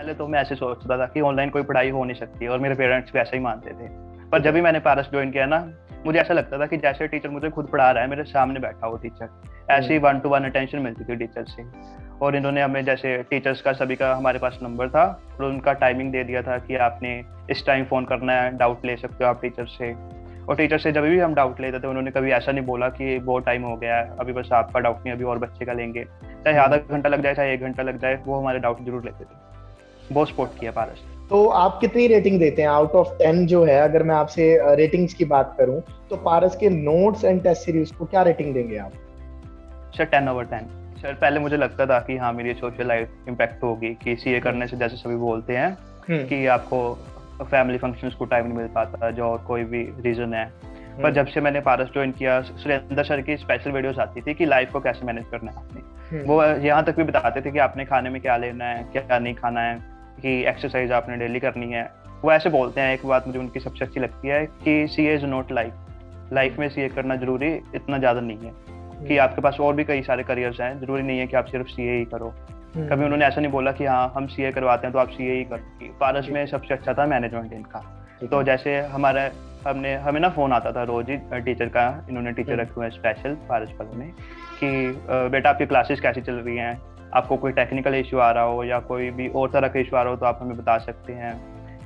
पहले तो मैं ऐसे सोचता था कि ऑनलाइन कोई पढ़ाई हो नहीं सकती और मेरे पेरेंट्स भी ऐसा ही मानते थे। पर जब भी मैंने पारस ज्वाइन किया ना, मुझे ऐसा लगता था कि जैसे टीचर मुझे खुद पढ़ा रहा है, मेरे सामने बैठा हो टीचर। ऐसी 1-to-1 अटेंशन मिलती थी टीचर से। और इन्होंने हमें जैसे टीचर्स का सभी का हमारे पास नंबर था और उनका टाइमिंग दे दिया था कि आपने इस टाइम फोन करना है, डाउट ले सकते हो आप टीचर से। और टीचर से जब भी हम डाउट लेते थे उन्होंने कभी ऐसा नहीं बोला कि बहुत टाइम हो गया है, अभी बस आपका डाउट नहीं, अभी और बच्चे का लेंगे। चाहे आधा घंटा लग जाए, चाहे 1 घंटा लग जाए, वो हमारे डाउट जरूर लेते थे। बहुत सपोर्ट किया पारस। तो आप कितनी रेटिंग देते हैं आउट ऑफ 10 जो है, अगर मैं आपसे रेटिंग्स की बात करूं, तो पारस के नोट्स एंड टेस्ट सीरीज को क्या रेटिंग देंगे आप? सर 10/10। सर पहले मुझे लगता था कि हाँ मेरी सोशल लाइफ इम्पैक्ट होगी, कि सीए करने से जैसे सभी बोलते हैं कि आपको फैमिली फंक्शंस को टाइम नहीं मिल पाता, जो और कोई भी रीजन है। पर जब से मैंने पारस ज्वाइन किया, सुरेंद्र सर की स्पेशल वीडियोस आती थी कि लाइफ को कैसे मैनेज करना है आपने। वो यहाँ तक भी बताते थे कि आपने खाने में क्या लेना है, क्या नहीं खाना है, कि एक्सरसाइज आपने डेली करनी है। वो ऐसे बोलते हैं, एक बात मुझे उनकी सबसे अच्छी लगती है कि सीए इज नॉट लाइफ में सीए करना जरूरी इतना ज्यादा नहीं है, कि आपके पास और भी कई सारे करियर्स हैं, जरूरी नहीं है कि आप सिर्फ सीए ही करो। कभी उन्होंने ऐसा नहीं बोला कि हाँ हम सीए करवाते हैं तो आप सीए ही करो। पारस में सबसे अच्छा था मैनेजमेंट इनका। तो जैसे हमें ना फोन आता था रोज ही टीचर का, इन्होंने टीचर रखे हुए हैं स्पेशल पारस वालों ने, कि बेटा आपकी क्लासेस कैसी चल रही हैं, आपको कोई टेक्निकल इशू आ रहा हो या कोई भी और तरह का इशू आ रहा हो तो आप हमें बता सकते हैं।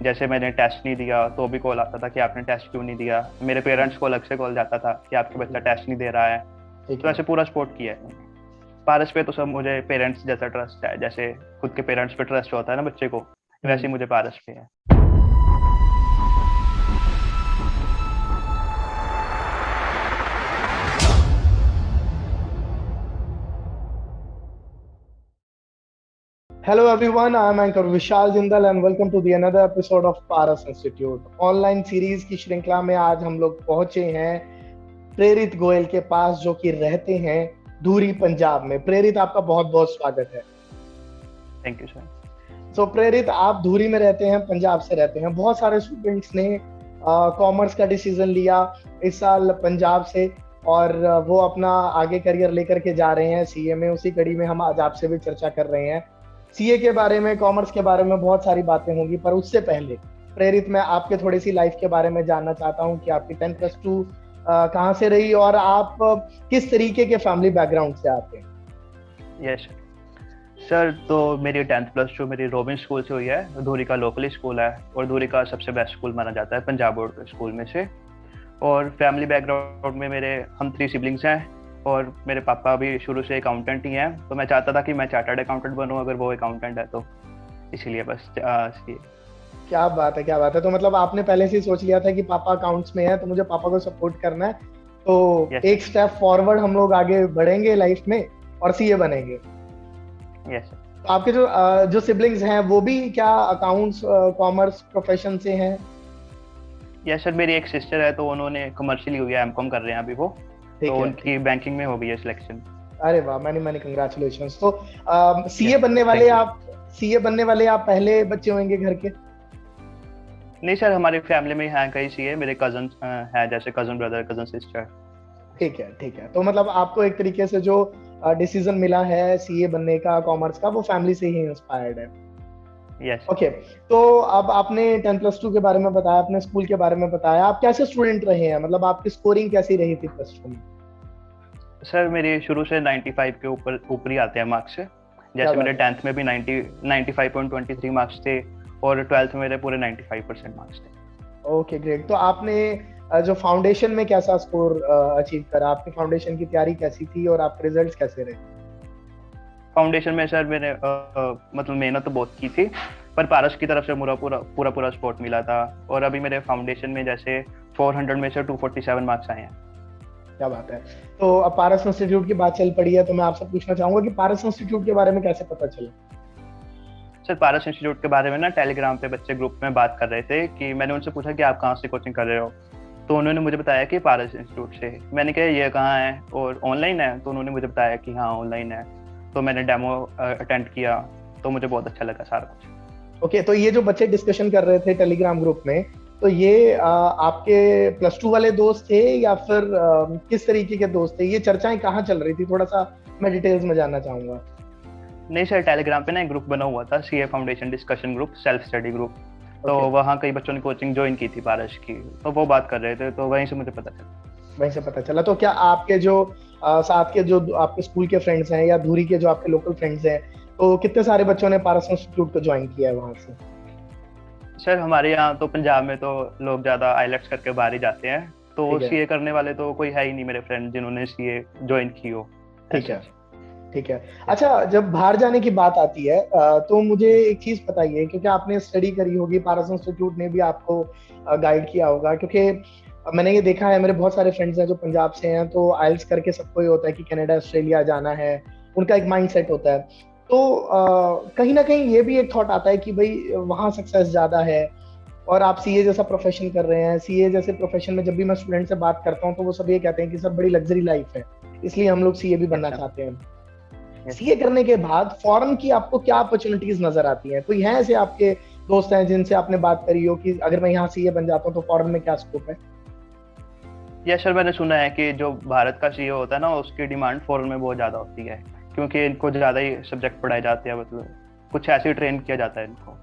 जैसे मैंने टेस्ट नहीं दिया तो भी कॉल आता था कि आपने टेस्ट क्यों नहीं दिया। मेरे पेरेंट्स को अलग से कॉल जाता था कि आपके बच्चा टेस्ट नहीं दे रहा है। तो ऐसे पूरा सपोर्ट किया है पारस पे। तो सब मुझे पेरेंट्स जैसा ट्रस्ट है, जैसे खुद के पेरेंट्स पे ट्रस्ट होता है ना बच्चे को, वैसे ही मुझे पारस पे है। Hello everyone, I am anchor Vishal Jindal and welcome to the another episode of Paras Institute. Online series की श्रृंखला में आज हम लोग पहुंचे हैं प्रेरित गोयल के पास, जो कि रहते हैं धूरी पंजाब में। प्रेरित, आपका बहुत बहुत स्वागत है। Thank you sir. सो प्रेरित, आप धूरी में रहते हैं, पंजाब से रहते हैं। बहुत सारे स्टूडेंट्स ने कॉमर्स का डिसीजन लिया इस साल पंजाब से, और वो अपना आगे करियर लेकर के जा रहे हैं सीए में। उसी कड़ी में हम आज आपसे भी चर्चा कर रहे हैं सीए के बारे में, कॉमर्स के बारे में बहुत सारी बातें होंगी। पर उससे पहले प्रेरित, मैं आपके थोड़ी सी लाइफ के बारे में जानना चाहता हूं कि आपकी 10+2 कहाँ से रही और आप किस तरीके के फैमिली बैकग्राउंड से आते हैं। यस सर, तो मेरी 10+2 मेरी रोबिन स्कूल से हुई है। धूरी का लोकल स्कूल है और धूरी का सबसे बेस्ट स्कूल माना जाता है पंजाब बोर्ड के स्कूल में से। और फैमिली बैकग्राउंड में हम 3 सिबलिंग्स हैं और मेरे पापा भी शुरू से अकाउंटेंट ही हैं। तो मैं चाहता था कि मैं चार्टर्ड अकाउंटेंट बनूं, अगर वो अकाउंटेंट है तो इसीलिए बस क्या बात है, क्या बात है। तो मतलब आपने पहले से ही सोच लिया था कि पापा अकाउंट्स में है तो मुझे पापा को सपोर्ट करना है, तो एक स्टेप फॉरवर्ड हम लोग आगे बढ़ेंगे लाइफ में और सीए बनेंगे। यस। तो आपके जो सिबलिंग्स हैं वो भी क्या अकाउंट्स कॉमर्स प्रोफेशन से हैं? यस सर, मेरी एक सिस्टर है तो उन्होंने कमर्शियली हुई है, एमकॉम कर रहे हैं अभी वो, तो उनकी बैंकिंग में हो गई है सिलेक्शन। अरे वाह, मैनी कांग्रेचुलेशंस। तो सीए बनने वाले आप पहले बच्चे होंगे घर के? नहीं सर, हमारी फैमिली में हैं कई सीए, मेरे कजन हैं, जैसे कजन ब्रदर, कजन सिस्टर। ठीक है। तो मतलब आपको एक तरीके से जो डिसीजन मिला है सीए बनने का, कॉमर्स का, वो फैमिली से ही इंस्पायर्ड है। यस। ओके। तो अब आपने 10+2 के बारे में बताया, अपने स्कूल के बारे में बताया, आप कैसे स्टूडेंट रहे हैं, मतलब आपकी स्कोरिंग कैसी रही थी +2 में? सर मेरे शुरू से 95 के ऊपर ही आते हैं मार्क्स। जैसे मेरे 10th में भी 95.23 मार्क्स थे और 12th में मेरे पूरे 95% मार्क्स थे। Okay great. तो आपने जो फाउंडेशन में कैसा स्कोर अचीव करा, आपकी फाउंडेशन की तैयारी कैसी थी और आपके रिजल्ट्स कैसे रहे? फाउंडेशन में सर मैंने मतलब मेहनत तो बहुत की थी, पर पारस की तरफ से पूरा सपोर्ट मिला था। और अभी मेरे फाउंडेशन में जैसे 400 में से 247 मार्क्स आए हैं। क्या बात है। तो अब पारस इंस्टीट्यूट की बात चल पड़ी है तो मैं आपसे पूछना चाहूंगा कि पारस इंस्टीट्यूट के बारे में कैसे पता चला? सर पारस इंस्टीट्यूट के बारे में ना टेलीग्राम पे बच्चे ग्रुप में बात कर रहे थे, कि मैंने उनसे पूछा कि आप कहाँ से कोचिंग कर रहे हो, तो उन्होंने मुझे बताया कि पारस इंस्टीट्यूट से। मैंने कहा ये कहाँ है और ऑनलाइन है, तो उन्होंने मुझे बताया कि हाँ ऑनलाइन है। तो मैंने डेमो अटेंड किया तो मुझे बहुत अच्छा लगा सारा कुछ। ओके। तो ये जो बच्चे डिस्कशन कर रहे थे टेलीग्राम ग्रुप में, तो ये आपके +2 वाले दोस्त थे या फिर किस तरीके के दोस्त थे? ये चर्चाएं कहाँ चल रही थी, थोड़ा सा मैं डिटेल्स में जानना चाहूंगा। नहीं सर, टेलीग्राम पे ना एक ग्रुप बना हुआ था, CA foundation discussion group, self study group. तो वहाँ कई बच्चों ने कोचिंग ज्वाइन की थी पारस की, तो वो बात कर रहे थे, तो वहीं से मुझे पता चला। वहीं से पता चला। तो क्या आपके जो साथ के जो आपके स्कूल के फ्रेंड्स हैं या दूरी के जो आपके लोकल फ्रेंड्स हैं, तो कितने सारे बच्चों ने पारस इंस्टीट्यूट को ज्वाइन किया है वहां से? सर हमारे यहाँ तो पंजाब में तो लोग ज्यादा आईलेट्स करके बाहर ही जाते हैं, तो सीए करने वाले तो कोई है ही नहीं मेरे फ्रेंड जिन्होंने सीए ज्वाइन की हो। ठीक है, ठीक है। अच्छा, जब बाहर जाने की बात आती है तो मुझे एक चीज बताइए, क्योंकि आपने स्टडी करी होगी, पारस इंस्टीट्यूट ने भी आपको गाइड किया होगा, क्योंकि मैंने ये देखा है, मेरे बहुत सारे फ्रेंड्स हैं जो पंजाब से हैं, तो आइल्स करके सबको ये होता है कि कनाडा ऑस्ट्रेलिया जाना है, उनका एक माइंड सेट होता है। तो कहीं ना कहीं ये भी एक थॉट आता है कि भाई वहाँ सक्सेस ज्यादा है, और आप सीए जैसा प्रोफेशन कर रहे हैं। सीए जैसे प्रोफेशन में जब भी मैं स्टूडेंट से बात करता हूँ तो वो सब ये कहते हैं कि सर बड़ी लग्जरी लाइफ है, इसलिए हम लोग सीए भी बनना चाहते हैं। सीए करने के बाद फॉरेन की आपको क्या अपॉर्चुनिटीज नजर आती हैं? कोई है ऐसे आपके दोस्त हैं जिनसे आपने बात करी हो कि अगर मैं यहाँ सीए बन जाता हूँ तो फॉरेन में क्या स्कोप है? यस सर, मैंने सुना है कि जो भारत का सीए होता है ना, उसकी डिमांड फॉरेन में बहुत ज्यादा होती है, क्योंकि इनको ज्यादा ही सब्जेक्ट पढ़ाए जाते हैं, मतलब कुछ ऐसे ही ट्रेन किया जाता है इनको।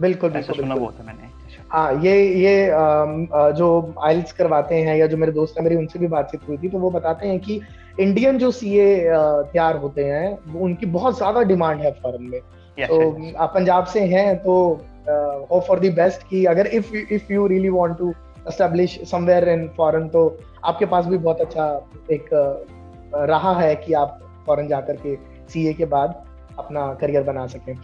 बिल्कुल ऐसा बिल्कुल सुना बिल्कुल। बहुत है मैंने। हाँ, ये जो आइल्स करवाते हैं या जो मेरे दोस्त हैं, मेरी उनसे भी बातचीत हुई थी, तो वो बताते हैं कि इंडियन जो सीए तैयार होते हैं वो उनकी बहुत ज्यादा डिमांड है फॉरेन में। तो आप पंजाब से हैं तो होप फॉर द बेस्ट कि अगर if you really want to establish somewhere in foreign, तो आपके पास भी बहुत अच्छा एक रहा है कि आप फॉरेन जाकर के सीए के बाद अपना करियर बना सकें।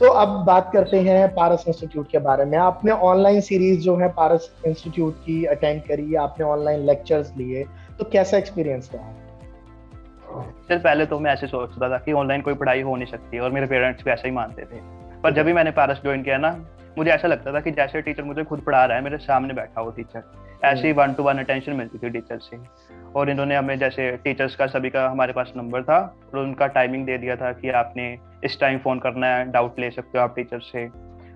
तो अब बात करते हैं पारस इंस्टीट्यूट के बारे में। आपने ऑनलाइन सीरीज जो है पारस इंस्टीट्यूट की अटेंड करी, आपने ऑनलाइन लेक्चर्स लिए, तो कैसा एक्सपीरियंस रहा? सर पहले तो मैं ऐसे सोचता था कि ऑनलाइन कोई पढ़ाई हो नहीं सकती, और मेरे पेरेंट्स भी ऐसा ही मानते थे। पर जब भी मैंने पारस ज्वाइन किया ना, मुझे ऐसा लगता था कि जैसे टीचर मुझे खुद पढ़ा रहा है, मेरे सामने बैठा हो टीचर, ऐसी 1-to-1 अटेंशन मिलती थी टीचर से। और इन्होंने हमें, जैसे टीचर्स का सभी का हमारे पास नंबर था, और उनका टाइमिंग दे दिया था कि आपने इस टाइम फोन करना है, डाउट ले सकते हो आप टीचर से।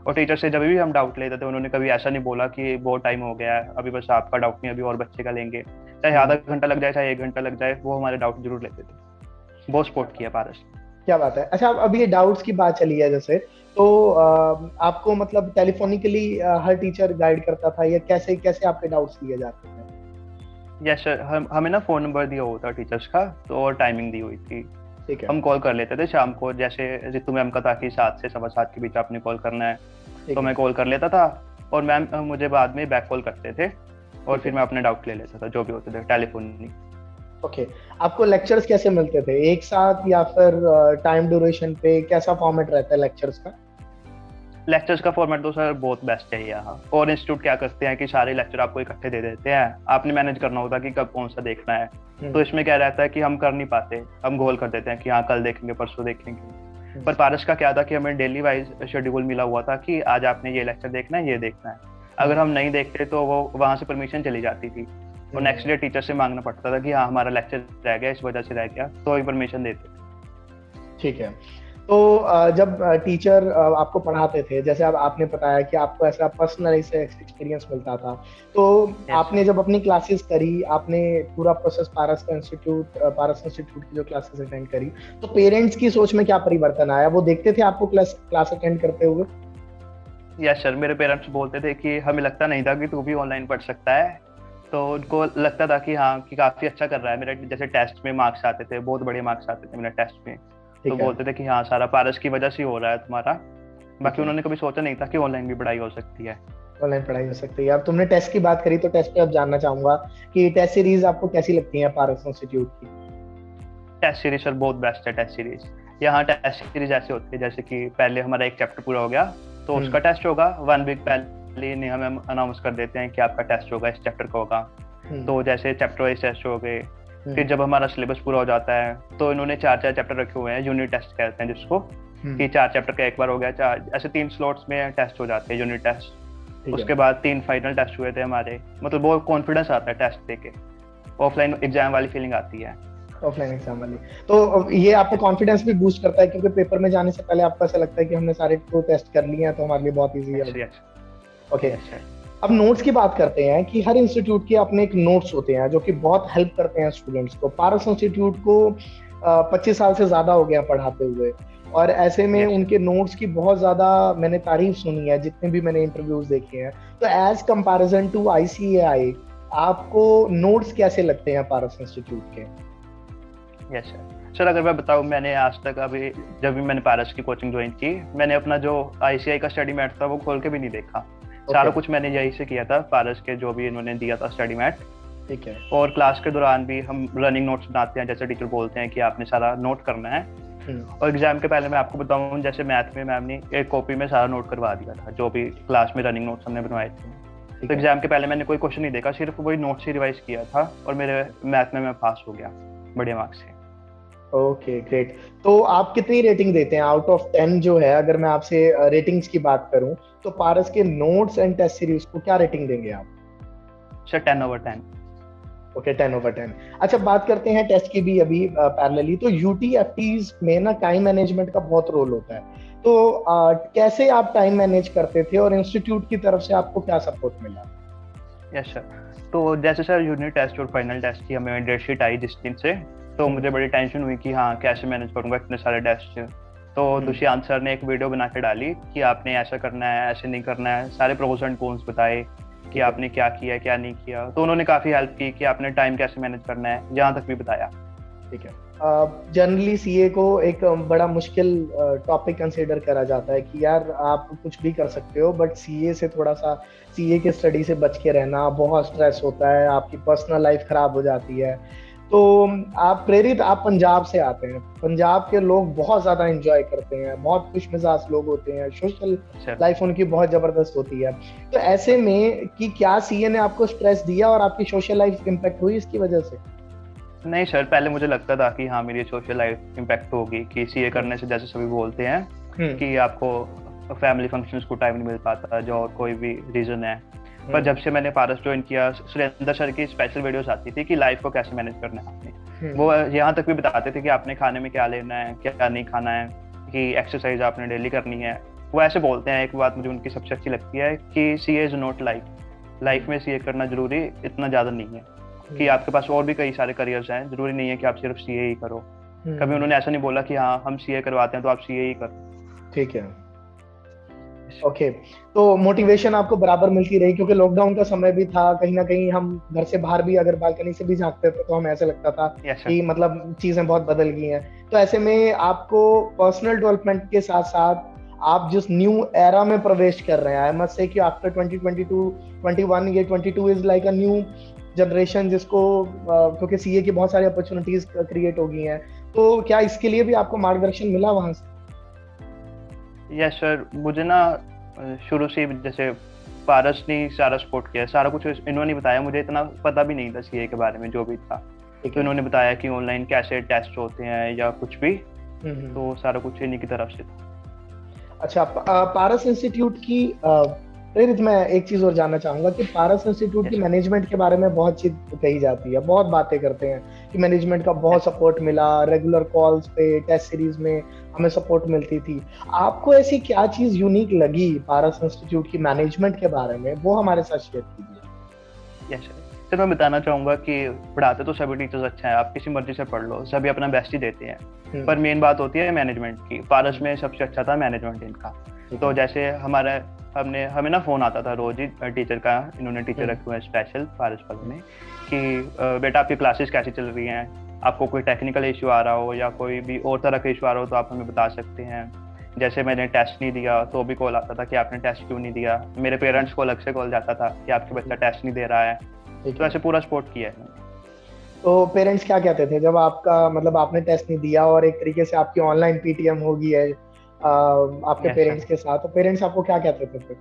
और टीचर से जब भी हम डाउट लेते थे, उन्होंने कभी ऐसा नहीं बोला कि बहुत टाइम हो गया है, अभी बस आपका डाउट नहीं, अभी और बच्चे का लेंगे, चाहे आधा घंटा लग जाए चाहे 1 घंटा लग जाए, वो हमारे डाउट जरूर लेते थे। बहुत सपोर्ट किया पारस। क्या बात है। अच्छा, अब ये डाउट्स की बात चली है जैसे, तो आपको मतलब टेलीफोनिकली हर टीचर गाइड करता था, या कैसे कैसे आपके डाउट्स लिए जाते थे? यस सर, हमें ना फोन नंबर दिया हुआ था टीचर्स का, तो और टाइमिंग दी हुई थी। ठीक है। हम कॉल कर लेते थे शाम को, जैसे रितु मैम का था कि 7 से 7:15 के बीच आपने कॉल करना है, तो मैं कॉल कर लेता था, और मैम मुझे बाद में बैक कॉल करते थे, और फिर मैं अपने डाउट ले लेता था जो भी होते थे टेलीफोन। ओके, आपको लेक्चर्स कैसे मिलते थे, एक साथ या फिर टाइम ड्यूरेशन पे? कैसा फॉर्मेट रहता है लेक्चर्स का? लेक्चर्स का फॉर्मेट तो सर बहुत बेस्ट है यहाँ। और इंस्टीट्यूट क्या करते हैं कि सारे लेक्चर आपको इकट्ठे दे देते हैं, आपने मैनेज करना होता है कि कब कौन सा देखना है। तो इसमें क्या रहता है कि हम कर नहीं पाते, हम गोल कर देते हैं कि हाँ कल देखेंगे, परसों देखेंगे। पर पारस का क्या था कि हमें डेली वाइज शेड्यूल मिला हुआ था कि आज आपने ये लेक्चर देखना है, ये देखना है। अगर हम नहीं देखते तो वो वहां से परमिशन चली जाती थी, और नेक्स्ट डे टीचर से मांगना पड़ता था कि हाँ हमारा लेक्चर रह गया, इस वजह से रह गया, तो ही परमिशन देते। ठीक है। तो जब टीचर आपको पढ़ाते थे, जैसे अब आपने बताया कि आपको ऐसा पर्सनल एक्सपीरियंस मिलता था, तो आपने जब अपनी क्लासेस करी, आपने पूरा प्रोसेस पारस इंस्टीट्यूट की जो क्लासेस अटेंड करी, तो पेरेंट्स की सोच में क्या परिवर्तन आया? वो देखते थे आपको क्लास अटेंड करते हुए? यस सर, मेरे पेरेंट्स बोलते थे कि हमें लगता नहीं था कि तू भी ऑनलाइन पढ़ सकता है, तो उनको लगता था कि हाँ कि काफी अच्छा कर रहा है। मेरे जैसे टेस्ट में मार्क्स आते थे, बहुत बढ़िया मार्क्स आते थे मेरे टेस्ट में, तो बोलते थे कि हाँ सारा पारस की वजह से हो रहा है तुम्हारा। बाकी उन्होंने कभी सोचा नहीं था कि ऑनलाइन भी पढ़ाई हो सकती है। ऑनलाइन पढ़ाई हो सकती है। अब तुमने टेस्ट की बात करी, तो टेस्ट पे अब जानना चाहूंगा कि टेस्ट सीरीज आपको कैसी लगती है पारस इंस्टीट्यूट की? टेस्ट सीरीज सर बहुत बेस्ट है। टेस्ट सीरीज यहाँ टेस्ट सीरीज ऐसे होती है जैसे कि पहले हमारा एक चैप्टर पूरा हो गया तो उसका टेस्ट होगा, 1 वीक पहले नहीं हमें अनाउंस कर देते हैं कि आपका टेस्ट होगा, इस चैप्टर का होगा। तो जैसे चैप्टर वाइज टेस्ट हो गए, फिर जब हमारा सिलेबस पूरा हो जाता है तो इन्होंने 4 चैप्टर रखे हुए हैं, यूनिट टेस्ट कहते हैं जिसको, कि 4 चैप्टर का एक बार हो गया, ऐसे 3 स्लॉट्स में टेस्ट हो जाते हैं यूनिट टेस्ट। उसके बाद 3 फाइनल टेस्ट हुए थे हमारे, मतलब बहुत कॉन्फिडेंस आता है टेस्ट देके, ऑफलाइन एग्जाम वाली फीलिंग आती है। ऑफलाइन एग्जाम वाली, तो ये आपको कॉन्फिडेंस भी बूस्ट करता है, क्योंकि पेपर में जाने से पहले आपको ऐसा लगता है कि हमने सारे टेस्ट कर लिए हैं तो हमारे लिए बहुत इजी है। ओके, अब नोट्स की बात करते हैं कि हर इंस्टीट्यूट के अपने एक नोट्स होते हैं जो कि बहुत हेल्प करते हैं स्टूडेंट्स को। पारस इंस्टीट्यूट को 25 साल से ज्यादा हो गया पढ़ाते हुए, और ऐसे में यस उनके नोट्स की बहुत ज्यादा मैंने तारीफ सुनी है जितने भी मैंने इंटरव्यूज देखे हैं। तो एज कंपैरिजन टू आईसीएआई आपको नोट्स कैसे लगते हैं पारस इंस्टीट्यूट के? Yes sir. सर अगर मैं बताऊं, मैंने आज तक अभी जब भी मैंने पारस की कोचिंग ज्वाइन की, मैंने अपना जो आईसीआई का स्टडी मैट था वो खोल के भी नहीं देखा। सारा कुछ मैंने यही से किया था, पारस के जो भी इन्होंने दिया था स्टडी मैट। ठीक है। और क्लास के दौरान भी हम रनिंग नोट्स बनाते हैं, जैसे टीचर बोलते हैं कि आपने सारा नोट करना है। और एग्जाम के पहले मैं आपको बताऊं, जैसे मैथ में मैम ने एक कॉपी में सारा नोट करवा दिया था, जो भी क्लास में रनिंग नोट्स हमने बनवाए थे। तो एग्जाम के पहले मैंने कोई क्वेश्चन नहीं देखा, सिर्फ वही नोट्स ही रिवाइज किया था, और मेरे मैथ में मैं पास हो गया बढ़िया मार्क्स से। Okay great. तो आप कितनी रेटिंग देते हैं आउट ऑफ 10? जो है अगर मैं आपसे रेटिंग्स की बात करूं तो पारस के नोट्स एंड टेस्ट सीरीज को क्या रेटिंग देंगे आप? सर 10/10। ओके 10/10। अच्छा बात करते हैं टेस्ट की भी अभी पैरेलली। तो यूटीएफटीज में ना टाइम मैनेजमेंट का बहुत रोल होता है। तो कैसे आप टाइम मैनेज करते थे और इंस्टीट्यूट की तरफ से आपको क्या सपोर्ट मिला? Yes sir. तो जैसे सर यूनिट टेस्ट और फाइनल टेस्ट की हमें डेट शीट आई जिस दिन से, तो मुझे बड़ी टेंशन हुई कि हाँ कैसे मैनेज करूंगा इतने सारे टेस्ट। तो दुष्यंत सर ने एक वीडियो बना के डाली कि आपने ऐसा करना है, ऐसे नहीं करना है, सारे प्रोस एंड कॉन्स बताए कि आपने क्या किया क्या नहीं किया। तो उन्होंने काफी हेल्प की कि आपने टाइम कैसे मैनेज करना है, यहाँ तक भी बताया। ठीक है। जनरली सीए को एक बड़ा मुश्किल टॉपिक कंसीडर करा जाता है कि यार आप कुछ भी कर सकते हो, बट सीए से थोड़ा सा, सीए के स्टडी से बच के रहना, बहुत स्ट्रेस होता है, आपकी पर्सनल लाइफ खराब हो जाती है। तो आप प्रेरित, आप पंजाब से आते हैं, पंजाब के लोग बहुत ज्यादा एंजॉय करते हैं, बहुत खुश मिजाज लोग होते हैं, सोशल लाइफ उनकी बहुत जबरदस्त होती है। तो ऐसे में कि क्या सीए ने आपको स्ट्रेस दिया और आपकी सोशल लाइफ इम्पैक्ट हुई इसकी वजह से? नहीं सर, पहले मुझे लगता था कि हाँ मेरी सोशल लाइफ इम्पैक्ट होगी, कि सीए करने से जैसे सभी बोलते हैं कि आपको फैमिली फंक्शंस को टाइम नहीं मिल पाता, जो और कोई भी रीजन है। पर जब से मैंने पारस ज्वाइन किया, सुरेंद्र सर की स्पेशल वीडियोस आती थी कि लाइफ को कैसे मैनेज करना है आपने। वो यहाँ तक भी बताते थे कि आपने खाने में क्या लेना है, क्या नहीं खाना है, कि एक्सरसाइज आपने डेली करनी है। वो ऐसे बोलते हैं। एक बात मुझे उनकी सबसे अच्छी लगती है कि सीए इज नॉट लाइफ में सीए करना जरूरी इतना ज्यादा नहीं है, कि आपके पास और भी कई सारे करियर्स हैं, जरूरी नहीं है कि आप सिर्फ सीए ही करो। कभी उन्होंने ऐसा नहीं बोला कि हाँ हम सीए करवाते हैं तो आप सीए ही करो। ठीक है। ओके तो मोटिवेशन आपको बराबर मिलती रही, क्योंकि लॉकडाउन का समय भी था, कहीं ना कहीं हम घर से बाहर भी अगर बालकनी से भी झांकते थे तो हमें ऐसा लगता था कि मतलब चीजें बहुत बदल गई हैं। तो ऐसे में आपको पर्सनल डेवलपमेंट के साथ साथ आप जिस न्यू एरा में प्रवेश कर रहे हैं, आई मस्ट से कि आफ्टर 2022 21 ये 22 is like a new generation, जिसको क्योंकि सीए की बहुत सारी अपॉर्चुनिटीज क्रिएट हो गई हैं। तो क्या इसके लिए भी आपको मार्गदर्शन मिला वहां से? यस सर, मुझे ना शुरू से जैसे पारस ने सारा सपोर्ट किया, सारा कुछ इन्होंने बताया। मुझे इतना पता भी नहीं था सीए के बारे में जो भी था, तो इन्होंने बताया कि ऑनलाइन कैसे टेस्ट होते हैं या कुछ भी, तो सारा कुछ इन्हीं की तरफ से था। अच्छा, पारस इंस्टीट्यूट की प्रेरित मैं एक चीज और जानना चाहूंगा कि पारस इंस्टीट्यूट की मैनेजमेंट के बारे में बहुत चीज कही जाती है, बहुत बातें करते हैं कि मैनेजमेंट का बहुत सपोर्ट मिला, रेगुलर कॉल्स पे, टेस्ट सीरीज में हमें सपोर्ट मिलती थी। आपको ऐसी क्या चीज यूनिक लगी पारस इंस्टीट्यूट की मैनेजमेंट के बारे में, वो हमारे साथ शेयर कीजिए। यस सर, मैं बताना चाहूंगा कि पढ़ाते तो सभी टीचर्स अच्छा है, आप किसी मर्जी से पढ़ लो, सभी अपना बेस्ट ही देते हैं, पर मेन बात होती है मैनेजमेंट की। पारस में सबसे अच्छा था मैनेजमेंट इनका। तो जैसे हमें ना फोन आता था रोज ही टीचर का, इन्होंने टीचर रखे हुए हैं स्पेशल पारस वालों ने, कि बेटा आपकी क्लासेस कैसी चल रही हैं, आपको कोई टेक्निकल इशू आ रहा हो या कोई भी और तरह का इशू आ रहा हो तो आप हमें बता सकते हैं। जैसे मैंने टेस्ट नहीं दिया तो भी कॉल आता था कि आपने टेस्ट क्यों नहीं दिया। मेरे पेरेंट्स को अलग से कॉल जाता था कि आपके बच्चा टेस्ट नहीं दे रहा है। तो ऐसे पूरा सपोर्ट किया है। तो पेरेंट्स क्या कहते थे जब आपका मतलब आपने टेस्ट नहीं दिया और एक तरीके से आपकी ऑनलाइन पीटीएम हो गई है आपके पेरेंट्स के साथ, तो पेरेंट्स आपको क्या कहते थे फिर?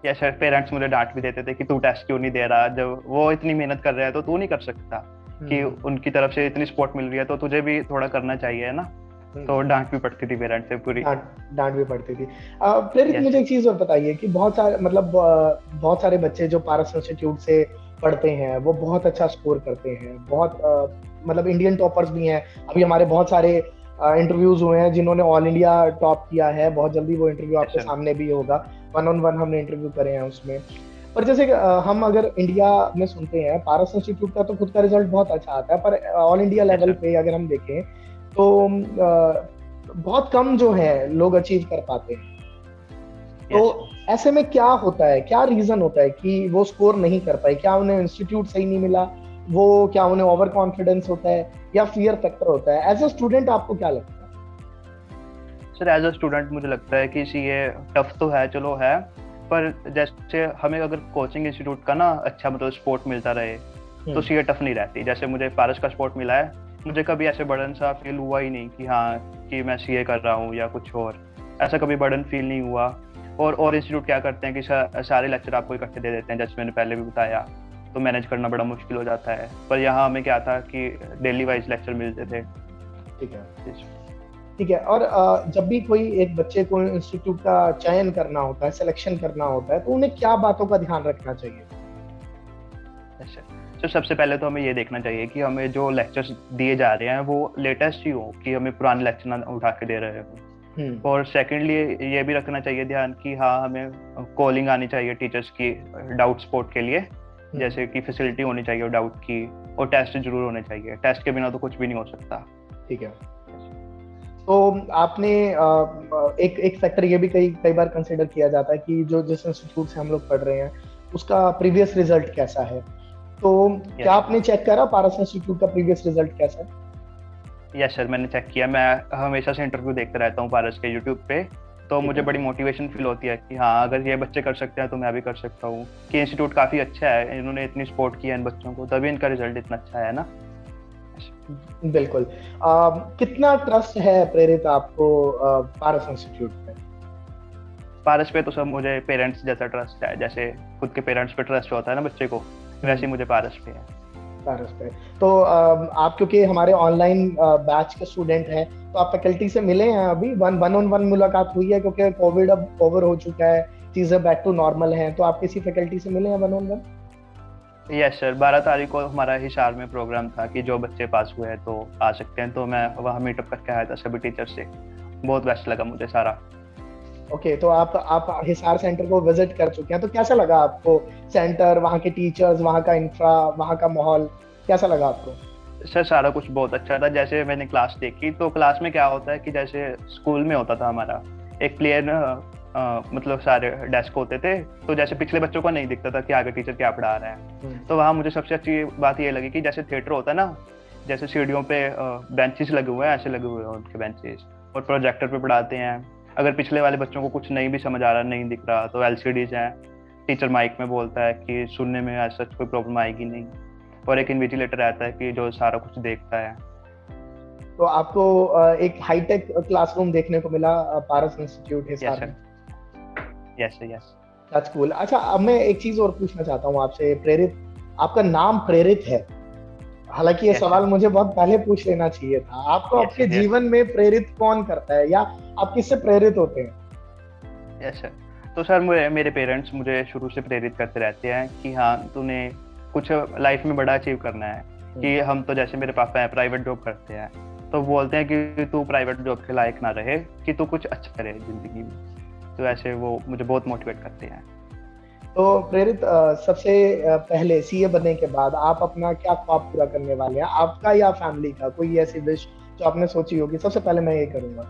यस सर, पेरेंट्स मुझे डांट भी देते थे कि तू टेस्ट क्यों नहीं दे रहा, जब वो इतनी मेहनत कर रहा है तो तू नहीं कर सकता, कि उनकी तरफ से इतनी सपोर्ट मिल रही है तो तुझे भी थोड़ा करना चाहिए है ना। तो डांट भी पड़ती थी पेरेंट्स से, पूरी डांट भी पड़ती थी। प्रेरित मुझे एक चीज और बताइए कि बहुत सारे बच्चे जो पारस इंस्टीट्यूट से पढ़ते हैं वो बहुत अच्छा स्कोर करते हैं, बहुत मतलब इंडियन टॉपर्स भी हैं। अभी हमारे बहुत सारे इंटरव्यूज हुए हैं जिन्होंने ऑल इंडिया टॉप किया है, बहुत जल्दी वो इंटरव्यू आपके सामने भी होगा, 1-on-1 हमने इंटरव्यू करे हैं उसमें। पर जैसे हम अगर इंडिया में सुनते हैं पारस इंस्टीट्यूट का तो खुद का रिजल्ट बहुत अच्छा आता है, पर ऑल इंडिया लेवल पे अगर हम देखें तो बहुत कम जो है लोग अचीव कर पाते हैं। तो ऐसे में क्या होता है, क्या रीजन होता है कि वो स्कोर नहीं कर पाए? क्या उन्हें इंस्टीट्यूट सही नहीं मिला, वो क्या उन्हें ओवर कॉन्फिडेंस होता है, या फियर फैक्टर होता है? एज अ स्टूडेंट आपको क्या लगता है? सर एज अ स्टूडेंट मुझे लगता है कि सीए टफ तो है, चलो है, पर जैसे हमें अगर कोचिंग इंस्टीट्यूट का ना अच्छा मतलब सपोर्ट मिलता रहे तो सीए टफ नहीं रहती। जैसे मुझे पारस का सपोर्ट मिला है, मुझे कभी ऐसे बर्डन सा फील हुआ ही नहीं कि हाँ कि मैं सीए कर रहा हूँ या कुछ और, ऐसा कभी बर्डन फील नहीं हुआ। और इंस्टीट्यूट क्या करते हैं कि सारे लेक्चर आपको इकट्ठे दे देते हैं, जैसे मैंने पहले भी बताया, तो मैनेज करना बड़ा मुश्किल हो जाता है। पर यहाँ हमें क्या था कि डेली वाइज लेक्चर मिलते थे। ठीक है, ठीक है। और जब भी कोई एक बच्चे को इंस्टीट्यूट का चयन करना होता है, सिलेक्शन करना होता है, तो उन्हें क्या बातों का ध्यान रखना चाहिए? तो सबसे पहले तो हमें ये देखना चाहिए कि हमें जो लेक्चर्स दिए जा रहे हैं वो लेटेस्ट ही हो, कि हमें पुराने लेक्चर ना उठा के दे रहे हो। और सेकेंडली ये भी रखना चाहिए ध्यान कि हाँ हमें कॉलिंग आनी चाहिए टीचर्स की डाउट सपोर्ट के लिए, जैसे कि फैसिलिटी होनी चाहिए डाउट की, और टेस्ट जरूर होने चाहिए, टेस्ट के बिना तो कुछ भी नहीं हो सकता। ठीक है। तो आपने एक फैक्टर ये भी कई बार कंसिडर किया जाता है कि जो जिस इंस्टीट्यूट से हम लोग पढ़ रहे हैं उसका प्रीवियस रिजल्ट कैसा है। तो क्या आपने चेक करा पारस इंस्टीट्यूट का प्रीवियस रिजल्ट कैसा है? यस सर, मैंने चेक किया। मैं हमेशा से इंटरव्यू देखते रहता हूँ पारस के यूट्यूब पे, तो मुझे बड़ी मोटिवेशन फील होती है कि हाँ अगर ये बच्चे कर सकते हैं तो मैं भी कर सकता हूँ, कि इंस्टीट्यूट काफी अच्छा है, इन्होंने इतनी सपोर्ट किया इन बच्चों को, तभी इनका रिजल्ट इतना अच्छा है ना। बिल्कुल। कितना ट्रस्ट है प्रेरित आपको पारस इंस्टीट्यूट पे? पारस पे तो सब मुझे पेरेंट्स जैसा ट्रस्ट है, जैसे खुद के पेरेंट्स पे ट्रस्ट होता है ना बच्चे को, वैसे मुझे पारस पे है। पारस पे तो आप क्योंकि हमारे ऑनलाइन बैच के स्टूडेंट हैं, तो आप फैकल्टी से मिले हैं अभी? वन ऑन वन मुलाकात हुई है? क्योंकि कोविड अब ओवर हो चुका है, चीजें बैक टू नॉर्मल हैं, तो आप किसी फैकल्टी से मिले हैं one on one? Yes sir, 12 तारीख को हमारा हिसार में प्रोग्राम था कि जो बच्चे पास हुए हैं तो आ सकते हैं, तो मैं वहाँ मीटअप करके आया था सभी टीचर से, बहुत बेस्ट लगा मुझे सारा। ओके, तो आप हिसार सेंटर को विजिट कर चुके हैं, तो कैसा लगा आपको सेंटर, वहाँ के टीचर्स, वहाँ का इंफ्रा, वहाँ का माहौल कैसा लगा आपको? सर सारा कुछ बहुत अच्छा था। जैसे मैंने क्लास देखी तो क्लास में क्या होता है कि जैसे स्कूल में होता था हमारा एक प्लेयर मतलब सारे डेस्क होते थे, तो जैसे पिछले बच्चों को नहीं दिखता था कि आगे टीचर क्या पढ़ा रहे हैं। तो वहाँ मुझे सबसे अच्छी बात ये लगी कि जैसे थिएटर होता है ना, जैसे सीढ़ियों पे बेंचेस लगे हुए हैं, ऐसे लगे हुए हैं उनके बेंचेस, और प्रोजेक्टर पे पढ़ाते हैं। अगर पिछले वाले बच्चों को कुछ नहीं भी समझ आ रहा, नहीं दिख रहा, तो LCDs हैं, टीचर माइक में बोलता है कि सुनने में ऐसा कोई प्रॉब्लम आएगी नहीं, और एक इन्विजिलेटर रहता है कि जो सारा कुछ देखता है। तो आपको एक हाईटेक क्लासरूम देखने को मिला पारस इंस्टीट्यूट हिसार में? Yes yes, that's cool. अच्छा, अब मैं एक चीज और पूछना चाहता हूँ आपसे। प्रेरित, आपका नाम प्रेरित है, हालांकि ये सवाल मुझे बहुत पहले पूछ लेना चाहिए था। आपको आपके जीवन में प्रेरित कौन करता है, या आप किससे प्रेरित होते हैं? यस सर, तो सर मेरे पेरेंट्स मुझे शुरू से प्रेरित करते रहते हैं कि हाँ तूने कुछ लाइफ में बड़ा अचीव करना है। कि हम तो जैसे मेरे पापा है प्राइवेट जॉब करते हैं, तो बोलते हैं कि तू प्राइवेट जॉब के लायक ना रहे, कि तू कुछ अच्छा करे जिंदगी में, तो ऐसे वो मुझे बहुत मोटिवेट करते हैं। तो प्रेरित, सबसे पहले सीए बनने के बाद आप अपना क्या ख्वाब पूरा करने वाले हैं, आपका या फैमिली का? कोई ऐसी विश जो आपने सोची होगी सबसे पहले मैं ये करूंगा?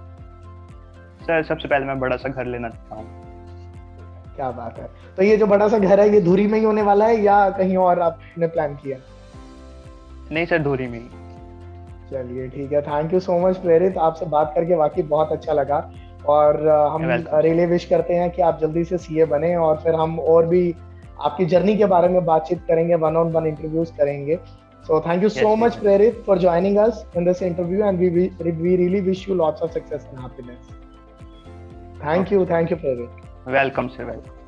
सर सबसे पहले मैं बड़ा सा घर लेना चाहता हूँ। क्या बात है। तो ये जो बड़ा सा घर है ये धुरी में ही होने वाला है या कहीं और आपने प्लान किया? नहीं सर, धुरी में ही। चलिए ठीक है, थैंक यू सो मच प्रेरित, आपसे बात करके वाकई बहुत अच्छा लगा। और हम रियली विश करते हैं कि आप जल्दी से सीए बने, और फिर हम और भी आपकी जर्नी के बारे में बातचीत करेंगे, वन ऑन वन इंटरव्यूज करेंगे। So thank you so much Prerit for joining us in this interview, and we really wish you lots of success and happiness. Thank you Prerit. Welcome sir, welcome.